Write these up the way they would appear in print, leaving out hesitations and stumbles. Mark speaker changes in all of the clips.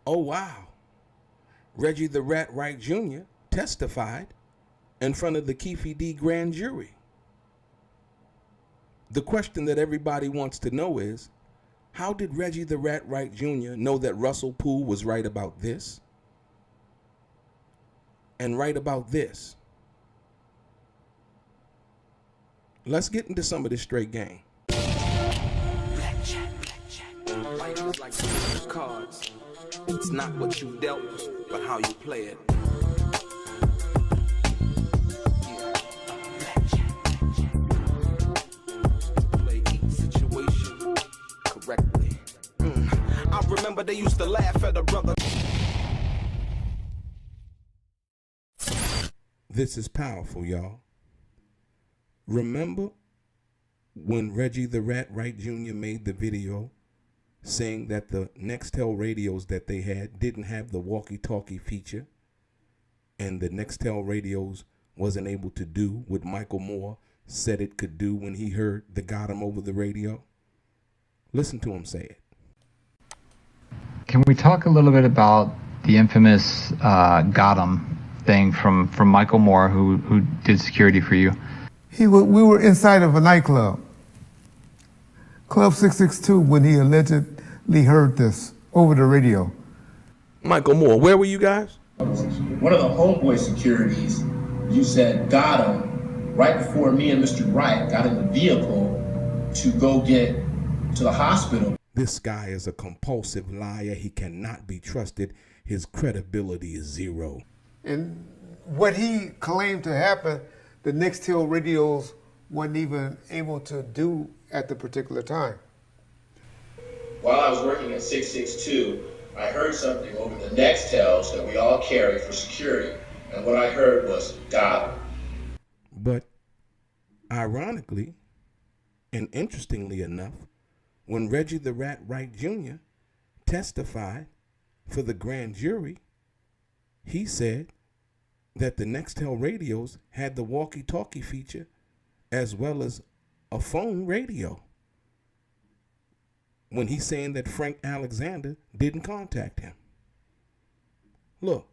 Speaker 1: Oh, wow. Reggie the Rat Wright Jr. testified in front of the Keefe grand jury. The question that everybody wants to know is, how did Reggie the Rat Wright Jr. know that Russell Poole was right about this and right about this? Let's get into some of this straight game.
Speaker 2: Blackjack. Life is like the cards. It's not what you dealt, but how you play it. Play each situation correctly. I remember they used to laugh at a brother.
Speaker 1: This is powerful, y'all. Remember when Reggie the Rat Wright Jr. made the video saying that the Nextel radios that they had didn't have the walkie-talkie feature, and the Nextel radios wasn't able to do what Michael Moore said it could do when he heard the Got 'em over the radio? Listen to him say it.
Speaker 3: Can we talk a little bit about the infamous Got 'em thing from Michael Moore, who did security for you?
Speaker 4: We were inside of a nightclub, Club 662, when he allegedly heard this over the radio.
Speaker 1: Michael Moore, where were you guys?
Speaker 5: One of the homeboy securities, you said, got him right before me and Mr. Wright got in the vehicle to go get to the hospital.
Speaker 1: This guy is a compulsive liar. He cannot be trusted. His credibility is zero.
Speaker 4: And what he claimed to happen, the Nextel radios weren't even able to do at the particular time.
Speaker 5: While I was working at 662, I heard something over the Nextels that we all carry for security. And what I heard was, got him.
Speaker 1: But ironically and interestingly enough, when Reggie the Rat Wright Jr. testified for the grand jury, he said that the Nextel radios had the walkie-talkie feature as well as a phone radio, when he's saying that Frank Alexander didn't contact him. Look.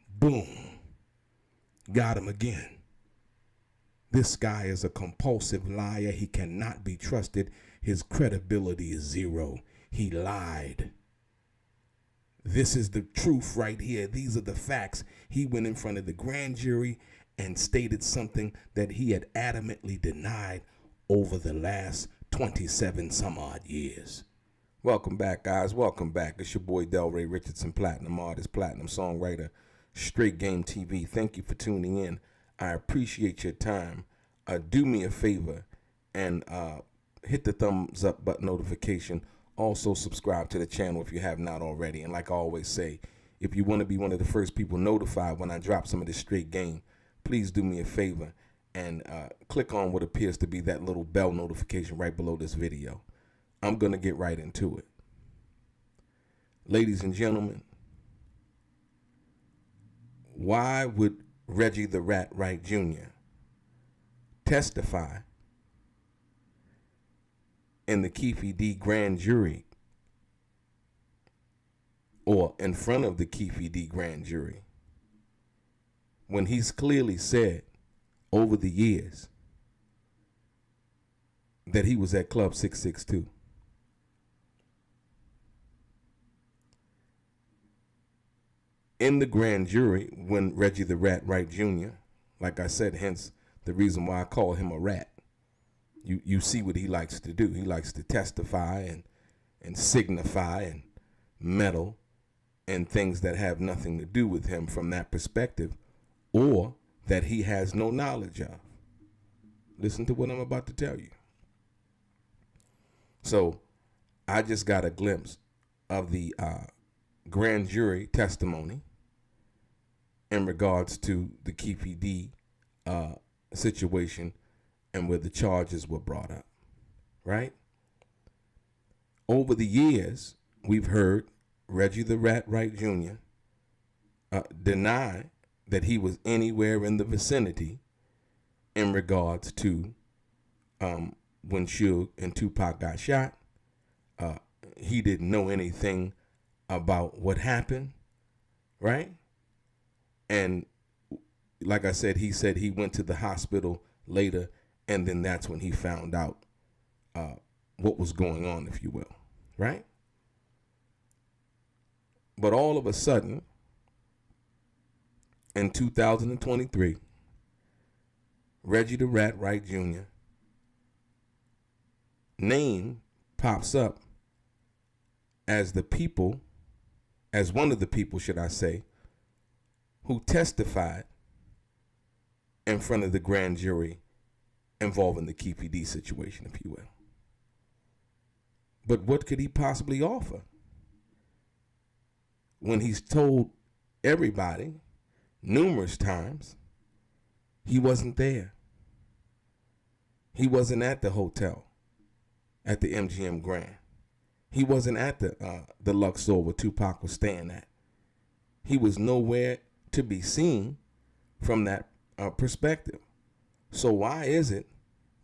Speaker 1: Boom. Got him again. This guy is a compulsive liar. He cannot be trusted. His credibility is zero. He lied. This is the truth right here. These are the facts. He went in front of the grand jury and stated something that he had adamantly denied over the last 27 some odd years. Welcome back, guys. Welcome back. It's your boy Delray Richardson, platinum artist, platinum songwriter, Straight Game TV. Thank you for tuning in. I appreciate your time. Do me a favor and hit the thumbs up button notification. Also subscribe to the channel if you have not already. And like I always say, if you want to be one of the first people notified when I drop some of this straight game, please do me a favor and click on what appears to be that little bell notification right below this video. I'm going to get right into it. Ladies and gentlemen, why would Reggie the Rat Wright Jr. testify in the Keefe grand jury, or in front of the Keefe grand jury, when he's clearly said over the years that he was at Club 662? In the grand jury, when Reggie the Rat Wright Jr., like I said, hence the reason why I call him a rat, you see what he likes to do. He likes to testify and signify and meddle in things that have nothing to do with him from that perspective, or that he has no knowledge of. Listen to what I'm about to tell you. So I just got a glimpse of the grand jury testimony in regards to the Keefe situation and where the charges were brought up, right? Over the years, we've heard Reggie the Rat Wright Jr. Deny that he was anywhere in the vicinity in regards to when Suge and Tupac got shot. He didn't know anything about what happened, right? And like I said he went to the hospital later, and then that's when he found out what was going on, if you will, right? But all of a sudden, in 2023, Reggie the Rat Wright Jr. name pops up as one of the people, should I say, who testified in front of the grand jury involving the Keefe D situation, if you will. But what could he possibly offer when he's told everybody numerous times he wasn't there? He wasn't at the hotel at the MGM Grand. He wasn't at the Luxor where Tupac was staying at. He was nowhere to be seen from that perspective. So why is it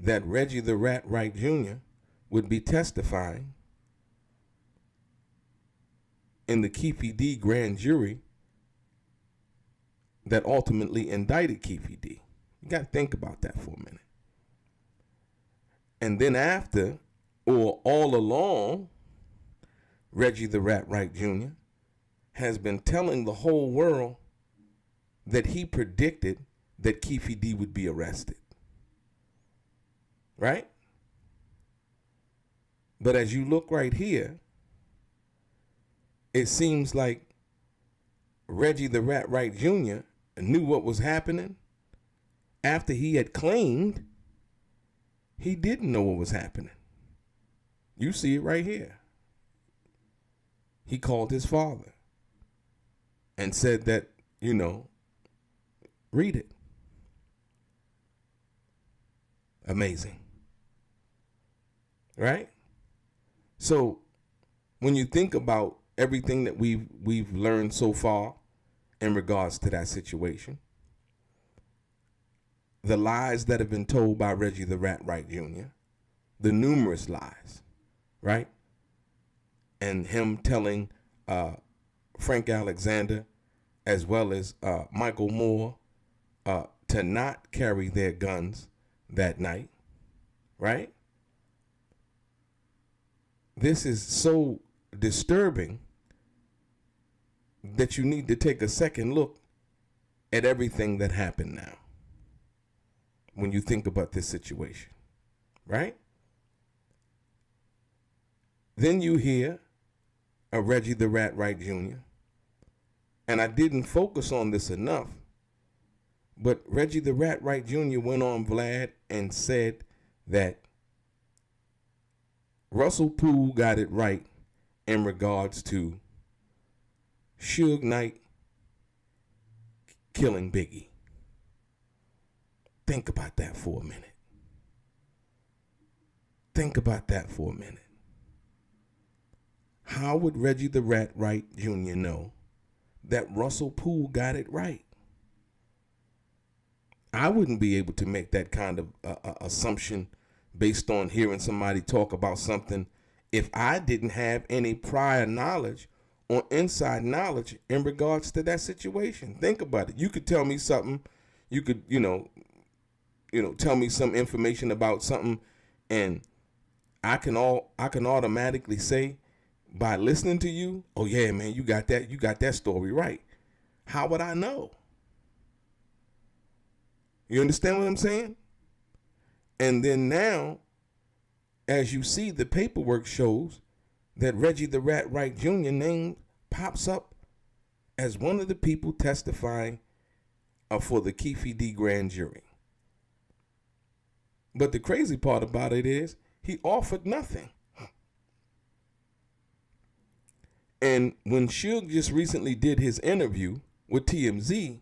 Speaker 1: that Reggie the Rat Wright Jr. would be testifying in the Keefe D grand jury that ultimately indicted Keefe D? You got to think about that for a minute. And then after, or all along, Reggie the Rat Wright Jr. has been telling the whole world that he predicted that Keefe D would be arrested. Right? But as you look right here, it seems like Reggie the Rat Wright Jr. knew what was happening after he had claimed he didn't know what was happening. You see it right here. He called his father and said that, read it. Amazing. Right? So when you think about everything that we've learned so far in regards to that situation, the lies that have been told by Reggie the Rat Wright Jr., the numerous lies, right? And him telling Frank Alexander as well as Michael Moore to not carry their guns that night, right? This is so disturbing that you need to take a second look at everything that happened now when you think about this situation, right? Then you hear a Reggie the Rat Wright Jr., and I didn't focus on this enough, but Reggie the Rat Wright Jr. went on Vlad and said that Russell Poole got it right in regards to Suge Knight killing Biggie. Think about that for a minute. Think about that for a minute. How would Reggie the Rat Wright Jr. know that Russell Poole got it right? I wouldn't be able to make that kind of assumption based on hearing somebody talk about something if I didn't have any prior knowledge or inside knowledge in regards to that situation. Think about it. You could tell me something. You could, tell me some information about something, and I can automatically say by listening to you, oh yeah, man, you got that story right. How would I know? You understand what I'm saying? And then now, as you see, the paperwork shows that Reggie the Rat Wright Jr. name pops up as one of the people testifying for the Keefe D grand jury. But the crazy part about it is he offered nothing. And when Suge just recently did his interview with TMZ,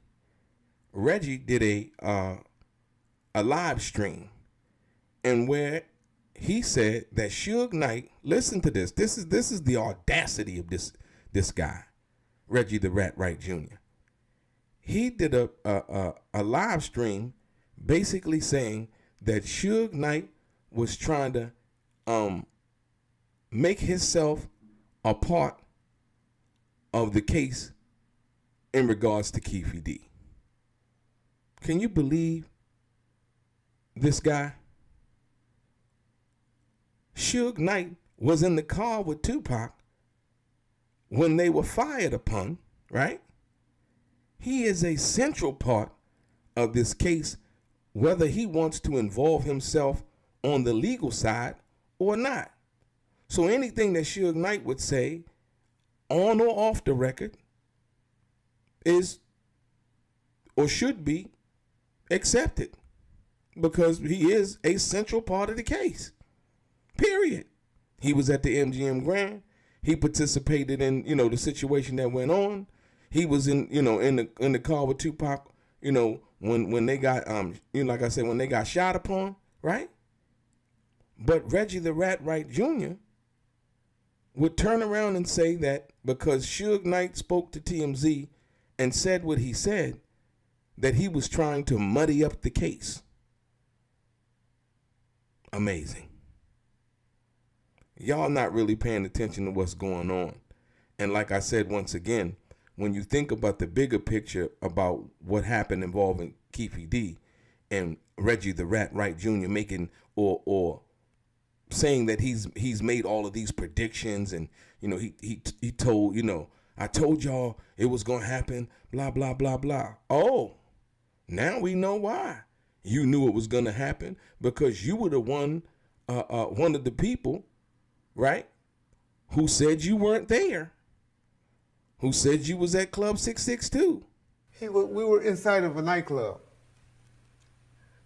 Speaker 1: Reggie did a live stream, and where he said that Suge Knight, listen to this. This is the audacity of this guy, Reggie the Rat Wright Jr. He did a live stream basically saying that Suge Knight was trying to make himself a part of the case in regards to Keefe D. Can you believe this guy? Suge Knight was in the car with Tupac when they were fired upon, right? He is a central part of this case, whether he wants to involve himself on the legal side or not. So anything that Suge Knight would say, on or off the record, is or should be accepted because he is a central part of the case. Period. He was at the MGM Grand. He participated in, the situation that went on. He was in the car with Tupac, when they got like I said, when they got shot upon, right? But Reggie the Rat Wright Jr. would turn around and say that because Suge Knight spoke to TMZ and said what he said, that he was trying to muddy up the case. Amazing. Y'all not really paying attention to what's going on. And like I said, once again, when you think about the bigger picture about what happened involving Keefe D and Reggie the Rat Wright Jr. making or saying that he's made all of these predictions and he told, I told y'all it was gonna happen, blah blah blah blah. Oh, now we know why. You knew it was gonna happen because you were the one of the people, right, who said you weren't there, who said you was at Club 662.
Speaker 4: We were inside of a nightclub,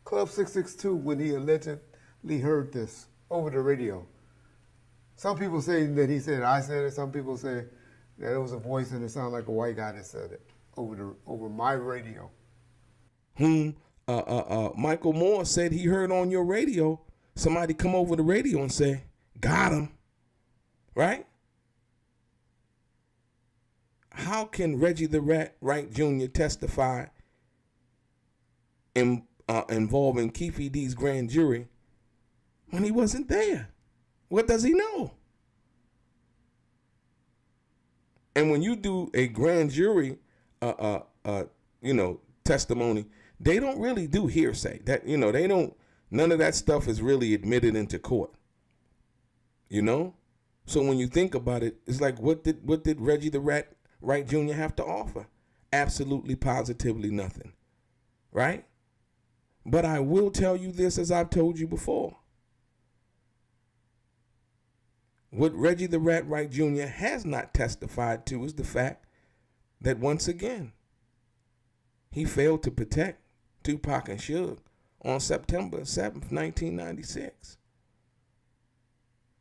Speaker 4: Club 662, when he allegedly heard this over the radio. Some people say that he said I said it. Some people say that it was a voice and it sounded like a white guy that said it over my radio.
Speaker 1: Whom Michael Moore said he heard on your radio somebody come over the radio and say, got him, right? How can Reggie the Rat Wright Jr. testify involving Keefe D's grand jury when he wasn't there? What does he know? And when you do a grand jury, testimony, they don't really do hearsay. That they don't. None of that stuff is really admitted into court. So when you think about it, it's like, what did Reggie the Rat Wright Jr. have to offer? Absolutely, positively nothing, right? But I will tell you this, as I've told you before. What Reggie the Rat Wright Jr. has not testified to is the fact that, once again, he failed to protect Tupac and Suge on September 7th, 1996.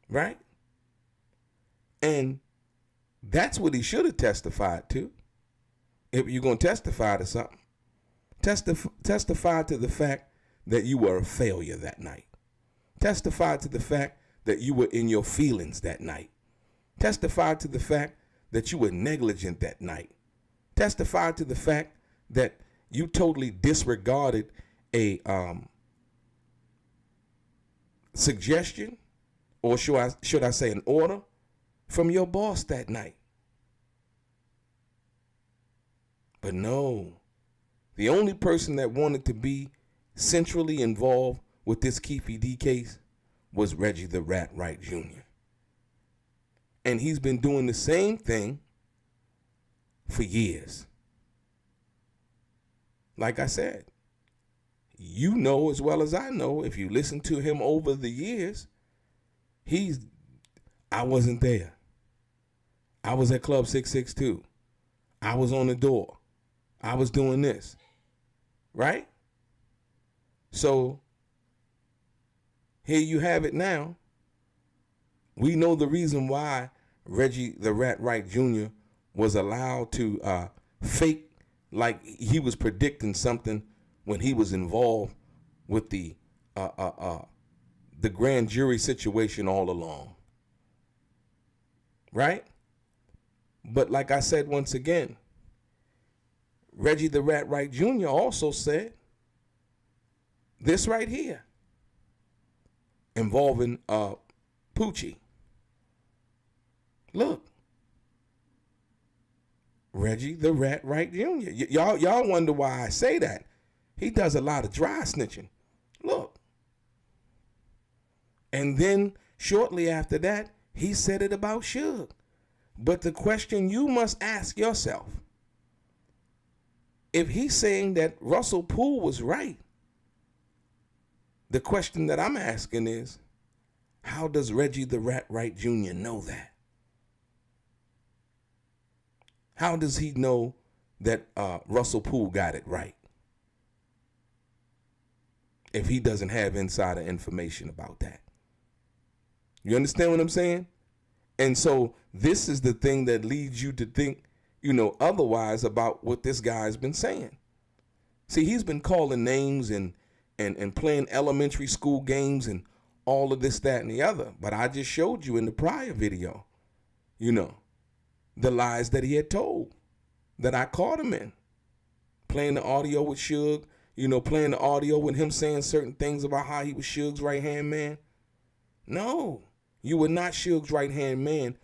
Speaker 1: Right? And that's what he should have testified to. If you're going to testify to something, testify to the fact that you were a failure that night. Testify to the fact that you were in your feelings that night. Testify to the fact that you were negligent that night. Testify to the fact that you totally disregarded a suggestion, or should I say an order from your boss that night. But no, the only person that wanted to be centrally involved with this Keefe D case was Reggie the Rat Wright Jr. And he's been doing the same thing for years. Like I said, you know as well as I know, if you listen to him over the years, I wasn't there. I was at Club 662. I was on the door. I was doing this. Right? So here you have it now. We know the reason why Reggie the Rat Wright Jr. was allowed to fake like he was predicting something when he was involved with the grand jury situation all along. Right? But like I said once again, Reggie the Rat Wright Jr. also said this right here. involving Poochie. Look, Reggie the Rat Wright Jr. Y'all wonder why I say that. He does a lot of dry snitching. Look. And then shortly after that, he said it about Suge. But the question you must ask yourself, if he's saying that Russell Poole was right, the question that I'm asking is, how does Reggie the Rat Wright Jr. know that? How does he know that Russell Poole got it right if he doesn't have insider information about that? You understand what I'm saying? And so this is the thing that leads you to think, otherwise about what this guy's been saying. See, he's been calling names and playing elementary school games and all of this, that, and the other. But I just showed you in the prior video, the lies that he had told, that I caught him in. Playing the audio with Suge, playing the audio with him saying certain things about how he was Suge's right-hand man. No, you were not Suge's right-hand man.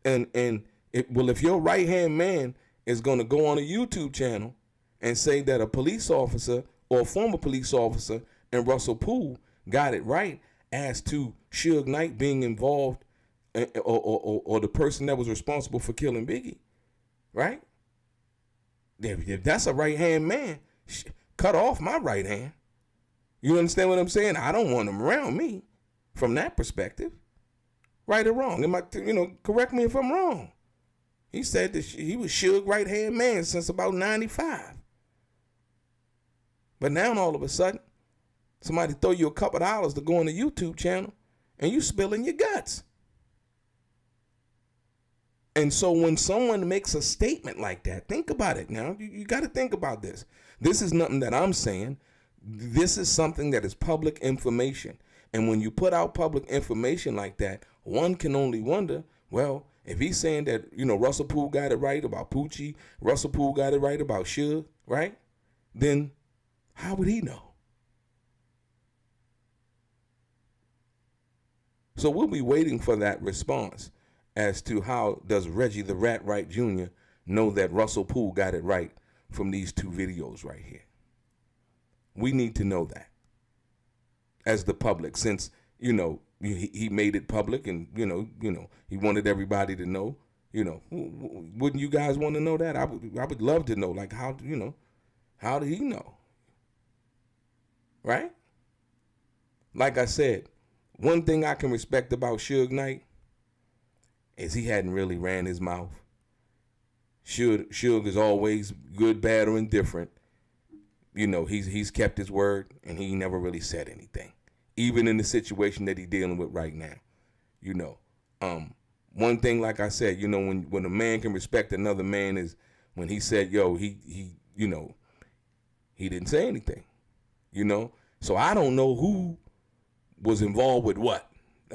Speaker 1: If your right-hand man is going to go on a YouTube channel and say that a police officer or a former police officer and Russell Poole got it right as to Suge Knight being involved or the person that was responsible for killing Biggie, right? If that's a right-hand man, cut off my right hand. You understand what I'm saying? I don't want him around me from that perspective. Right or wrong? Correct me if I'm wrong. He said that he was Suge's right-hand man since about 95. But now all of a sudden, somebody throw you a couple of dollars to go on a YouTube channel and you spilling your guts. And so when someone makes a statement like that, think about it now. You got to think about this. This is nothing that I'm saying. This is something that is public information. And when you put out public information like that, one can only wonder, well, if he's saying that, Russell Poole got it right about Poochie, Russell Poole got it right about Suge, right? Then how would he know? So we'll be waiting for that response as to how does Reggie the Rat Wright Jr. know that Russell Poole got it right from these two videos right here. We need to know that as the public, since, he made it public and, he wanted everybody to know, wouldn't you guys want to know that? I would love to know, like, how did he know? Right? Like I said, one thing I can respect about Suge Knight is he hadn't really ran his mouth. Suge is always good, bad, or indifferent. He's kept his word and he never really said anything, even in the situation that he's dealing with right now. One thing, like I said, when a man can respect another man is when he said, he didn't say anything, So I don't know who was involved with what.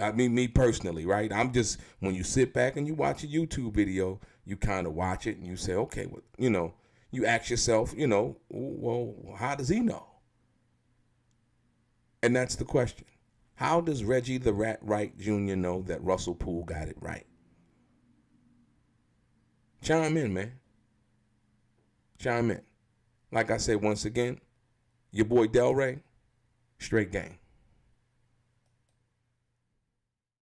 Speaker 1: I mean, me personally, right? I'm just, when you sit back and you watch a YouTube video, you kind of watch it and you say, okay, well, you ask yourself, well, how does he know? And that's the question. How does Reggie the Rat Wright Jr. know that Russell Poole got it right? Chime in, man. Chime in. Like I said, once again, your boy Delray, straight gang.